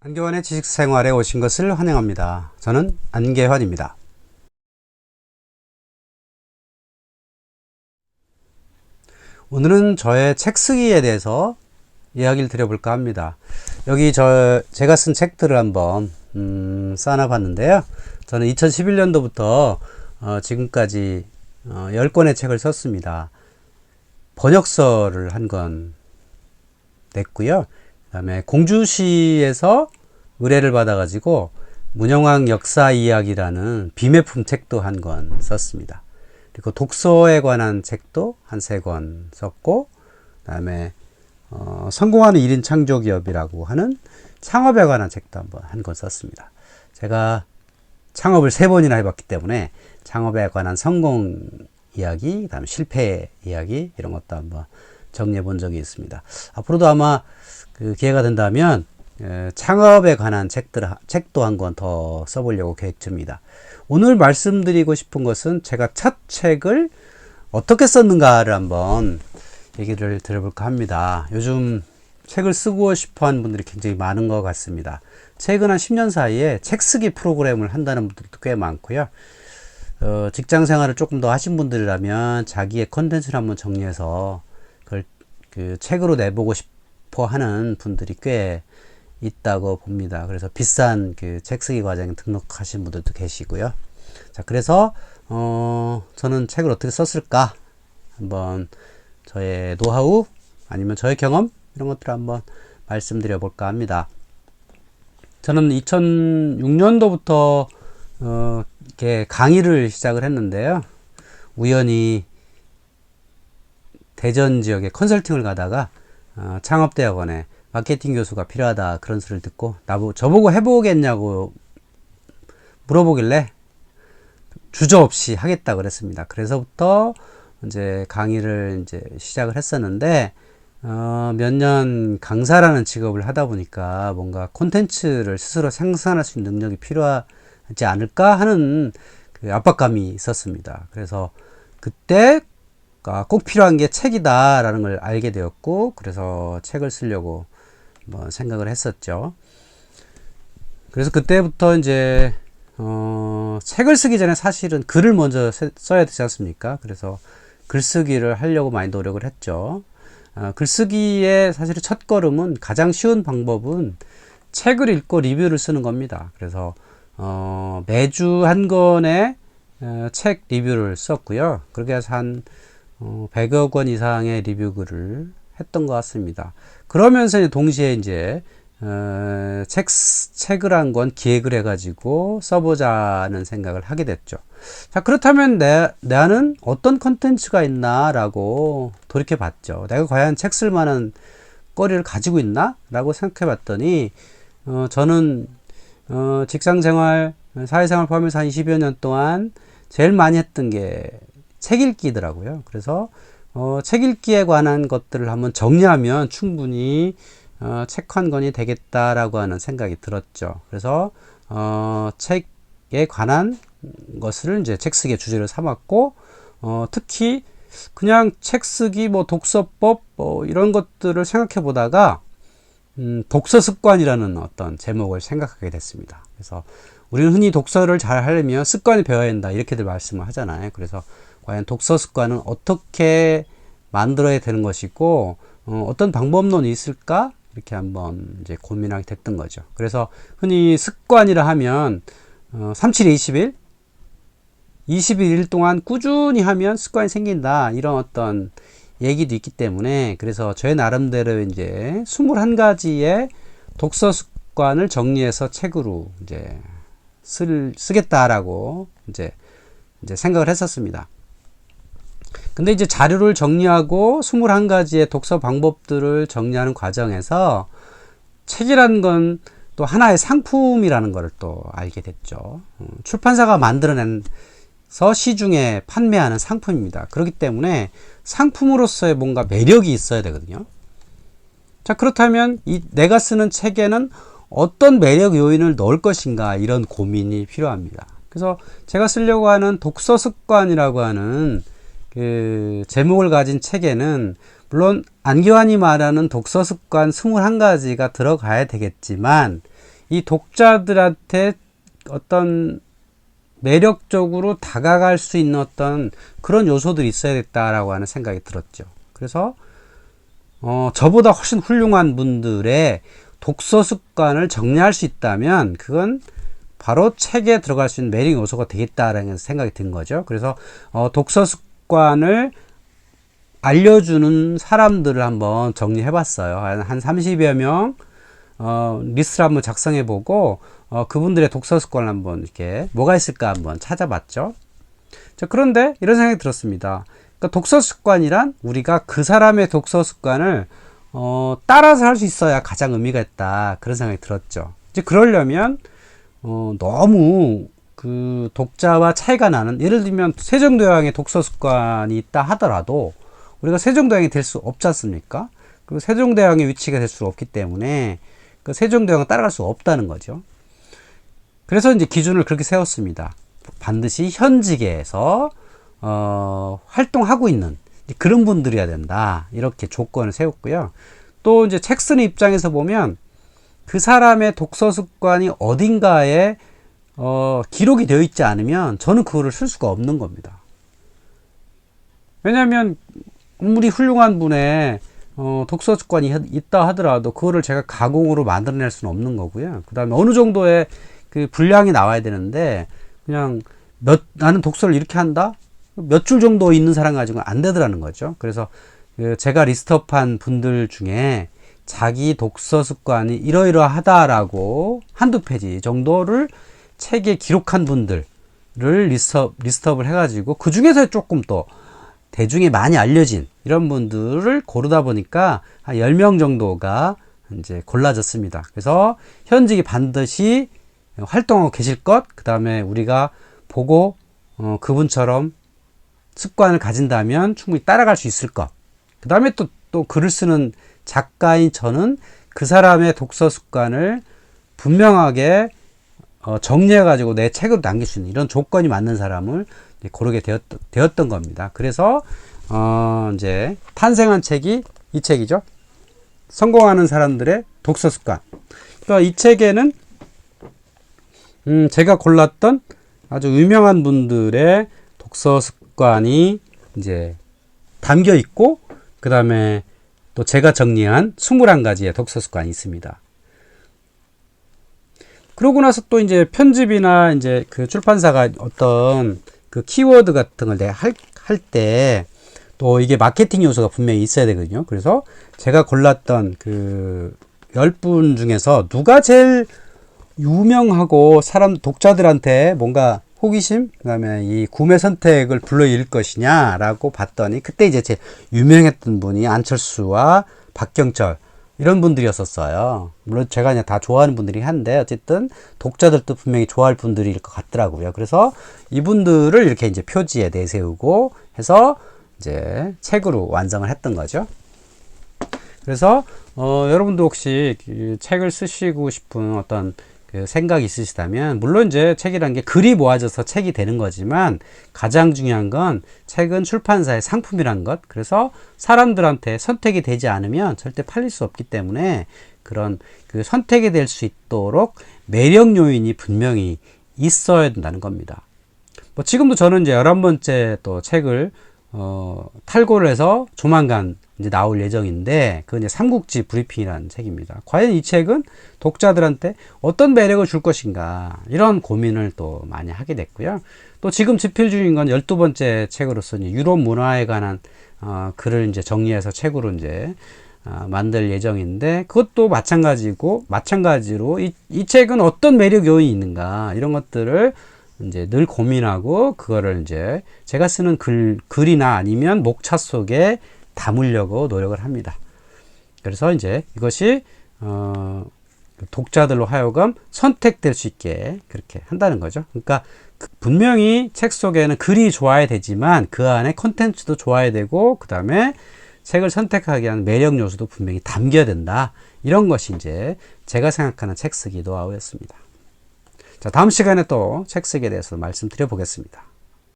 안계환의 지식생활에 오신 것을 환영합니다. 저는 안계환입니다. 오늘은 저의 책 쓰기에 대해서 이야기를 드려볼까 합니다. 여기 제가 쓴 책들을 한번 쌓아봤는데요. 저는 2011년도부터 지금까지 10권의 책을 썼습니다. 번역서를 한 권 냈고요. 그 다음에 공주시에서 의뢰를 받아가지고 문영왕 역사 이야기라는 비매품 책도 한 권 썼습니다. 그리고 독서에 관한 책도 한 3권 썼고, 그 다음에 성공하는 1인 창조기업이라고 하는 창업에 관한 책도 한 권 썼습니다. 제가 창업을 3번이나 해봤기 때문에 창업에 관한 성공 이야기, 그 다음에 실패 이야기 이런 것도 한번 정리해 본 적이 있습니다. 앞으로도 아마 그 기회가 된다면 창업에 관한 책도 한 권 더 써보려고 계획 중입니다. 오늘 말씀드리고 싶은 것은 제가 첫 책을 어떻게 썼는가를 한번 얘기를 드려볼까 합니다. 요즘 책을 쓰고 싶어 하는 분들이 굉장히 많은 것 같습니다. 최근 한 10년 사이에 책 쓰기 프로그램을 한다는 분들도 꽤 많고요. 직장 생활을 조금 더 하신 분들이라면 자기의 컨텐츠를 한번 정리해서 그걸 그 책으로 내보고 싶어 하는 분들이 꽤 있다고 봅니다. 그래서 비싼 그 책 쓰기 과정에 등록하신 분들도 계시고요. 자, 그래서 저는 책을 어떻게 썼을까? 한번 저의 노하우 아니면 저의 경험 이런 것들을 한번 말씀드려 볼까 합니다. 저는 2006년도부터 이렇게 강의를 시작을 했는데요. 우연히 대전 지역에 컨설팅을 가다가 창업대학원에 마케팅 교수가 필요하다 그런 소리를 듣고 저보고 해보겠냐고 물어보길래 주저없이 하겠다 그랬습니다. 그래서부터 이제 강의를 이제 시작을 했었는데 몇 년 강사라는 직업을 하다 보니까 뭔가 콘텐츠를 스스로 생산할 수 있는 능력이 필요하지 않을까 하는 그 압박감이 있었습니다. 그래서 그때 꼭 필요한 게 책이다라는 걸 알게 되었고, 그래서 책을 쓰려고 생각을 했었죠. 그래서 그때부터 이제 책을 쓰기 전에 사실은 글을 먼저 써야 되지 않습니까? 그래서 글쓰기를 하려고 많이 노력을 했죠. 글쓰기의 사실은 첫 걸음은 가장 쉬운 방법은 책을 읽고 리뷰를 쓰는 겁니다. 그래서 매주 한 권의 책 리뷰를 썼고요. 그렇게 해서 한 100여 권 이상의 리뷰 글을 했던 것 같습니다. 그러면서 동시에 이제 책을 한 권 기획을 해가지고 써보자는 생각을 하게 됐죠. 자, 그렇다면 나는 어떤 컨텐츠가 있나 라고 돌이켜 봤죠. 내가 과연 책 쓸 만한 거리를 가지고 있나 라고 생각해 봤더니 저는 직장생활 사회생활 포함해서 한 20여 년 동안 제일 많이 했던 게 책 읽기더라고요. 그래서 책 읽기에 관한 것들을 한번 정리하면 충분히 책 한 권이 되겠다라고 하는 생각이 들었죠. 그래서 책에 관한 것을 이제 책 쓰기의 주제로 삼았고, 특히 그냥 책 쓰기, 독서법, 이런 것들을 생각해 보다가 독서 습관이라는 어떤 제목을 생각하게 됐습니다. 그래서 우리는 흔히 독서를 잘 하려면 습관이 배워야 한다 이렇게들 말씀을 하잖아요. 그래서 과연 독서 습관은 어떻게 만들어야 되는 것이고 어떤 방법론이 있을까 이렇게 한번 이제 고민하게 됐던 거죠. 그래서 흔히 습관이라 하면 37에 21일 동안 꾸준히 하면 습관이 생긴다 이런 어떤 얘기도 있기 때문에, 그래서 저의 나름대로 이제 21가지의 독서 습관을 정리해서 책으로 이제 쓰겠다라고 이제 생각을 했었습니다. 근데 이제 자료를 정리하고 21가지의 독서 방법들을 정리하는 과정에서 책이라는 건 또 하나의 상품이라는 걸 또 알게 됐죠. 출판사가 만들어낸서 시중에 판매하는 상품입니다. 그렇기 때문에 상품으로서의 뭔가 매력이 있어야 되거든요. 자, 그렇다면 내가 쓰는 책에는 어떤 매력 요인을 넣을 것인가 이런 고민이 필요합니다. 그래서 제가 쓰려고 하는 독서 습관이라고 하는 그 제목을 가진 책에는 물론 안계환이 말하는 독서 습관 21가지가 들어가야 되겠지만 이 독자들한테 어떤 매력적으로 다가갈 수 있는 어떤 그런 요소들이 있어야겠다라고 하는 생각이 들었죠. 그래서 저보다 훨씬 훌륭한 분들의 독서 습관을 정리할 수 있다면 그건 바로 책에 들어갈 수 있는 매력 요소가 되겠다라는 생각이 든 거죠. 그래서 독서 습관을 알려주는 사람들을 한번 정리해 봤어요. 한 30여 명 리스트를 한번 작성해 보고 그분들의 독서 습관을 한번 이렇게 뭐가 있을까 한번 찾아봤죠. 자, 그런데 이런 생각이 들었습니다. 그러니까 독서 습관이란 우리가 그 사람의 독서 습관을 따라서 할 수 있어야 가장 의미가 있다, 그런 생각이 들었죠. 이제 그러려면 너무 그 독자와 차이가 나는, 예를 들면 세종대왕의 독서 습관이 있다 하더라도 우리가 세종대왕이 될 수 없지 않습니까? 그리고 세종대왕의 위치가 될 수 없기 때문에 그 세종대왕을 따라갈 수 없다는 거죠. 그래서 이제 기준을 그렇게 세웠습니다. 반드시 현직에서 활동하고 있는 그런 분들이어야 된다, 이렇게 조건을 세웠고요. 또 이제 책 쓰는 입장에서 보면 그 사람의 독서 습관이 어딘가에 기록이 되어 있지 않으면 저는 그거를 쓸 수가 없는 겁니다. 왜냐하면 아무리 훌륭한 분의 독서 습관이 있다 하더라도 그거를 제가 가공으로 만들어낼 수는 없는 거고요. 그 다음에 어느 정도의 그 분량이 나와야 되는데 그냥 나는 독서를 이렇게 한다? 몇 줄 정도 있는 사람 가지고는 안 되더라는 거죠. 그래서 제가 리스트업한 분들 중에 자기 독서 습관이 이러이러하다라고 한두 페이지 정도를 책에 기록한 분들을 리스트업을 해가지고 그 중에서 조금 더 대중에 많이 알려진 이런 분들을 고르다 보니까 한 10명 정도가 이제 골라졌습니다. 그래서 현직이 반드시 활동하고 계실 것, 그 다음에 우리가 보고 그분처럼 습관을 가진다면 충분히 따라갈 수 있을 것, 그 다음에 또 글을 쓰는 작가인 저는 그 사람의 독서 습관을 분명하게 정리해 가지고 내 책으로 남길 수 있는 이런 조건이 맞는 사람을 고르게 되었던 겁니다. 그래서 이제 탄생한 책이 이 책이죠. 성공하는 사람들의 독서 습관. 그러니까 이 책에는 제가 골랐던 아주 유명한 분들의 독서 습관이 이제 담겨 있고, 그 다음에 또 제가 정리한 21가지의 독서 습관이 있습니다. 그러고 나서 또 이제 편집이나 이제 그 출판사가 어떤 그 키워드 같은 걸 내가 할 때 또 이게 마케팅 요소가 분명히 있어야 되거든요. 그래서 제가 골랐던 그 10분 중에서 누가 제일 유명하고 독자들한테 뭔가 호기심, 그 다음에 이 구매 선택을 불러일으킬 것이냐 라고 봤더니 그때 이제 제일 유명했던 분이 안철수와 박경철 이런 분들이었었어요. 물론 제가 그냥 다 좋아하는 분들이 한데 어쨌든 독자들도 분명히 좋아할 분들일 것 같더라고요. 그래서 이분들을 이렇게 이제 표지에 내세우고 해서 이제 책으로 완성을 했던 거죠. 그래서 여러분도 혹시 그 책을 쓰시고 싶은 어떤 그 생각이 있으시다면, 물론 이제 책이라는 게 글이 모아져서 책이 되는 거지만 가장 중요한 건 책은 출판사의 상품이라는 것. 그래서 사람들한테 선택이 되지 않으면 절대 팔릴 수 없기 때문에 그런 그 선택이 될 수 있도록 매력 요인이 분명히 있어야 된다는 겁니다. 뭐 지금도 저는 이제 11번째 또 책을 탈고를 해서 조만간 이제 나올 예정인데, 그 이제 삼국지 브리핑이라는 책입니다. 과연 이 책은 독자들한테 어떤 매력을 줄 것인가, 이런 고민을 또 많이 하게 됐고요. 또 지금 집필 중인 건 12번째 책으로서 유럽 문화에 관한 글을 이제 정리해서 책으로 이제 만들 예정인데, 그것도 마찬가지로 이 책은 어떤 매력 요인이 있는가, 이런 것들을 이제 늘 고민하고 그거를 이제 제가 쓰는 글이나 아니면 목차 속에 담으려고 노력을 합니다. 그래서 이제 이것이 독자들로 하여금 선택될 수 있게 그렇게 한다는 거죠. 그러니까 분명히 책 속에는 글이 좋아야 되지만 그 안에 콘텐츠도 좋아야 되고, 그 다음에 책을 선택하게 하는 매력 요소도 분명히 담겨야 된다. 이런 것이 이제 제가 생각하는 책 쓰기 노하우였습니다. 자, 다음 시간에 또 책 쓰기에 대해서 말씀드려 보겠습니다.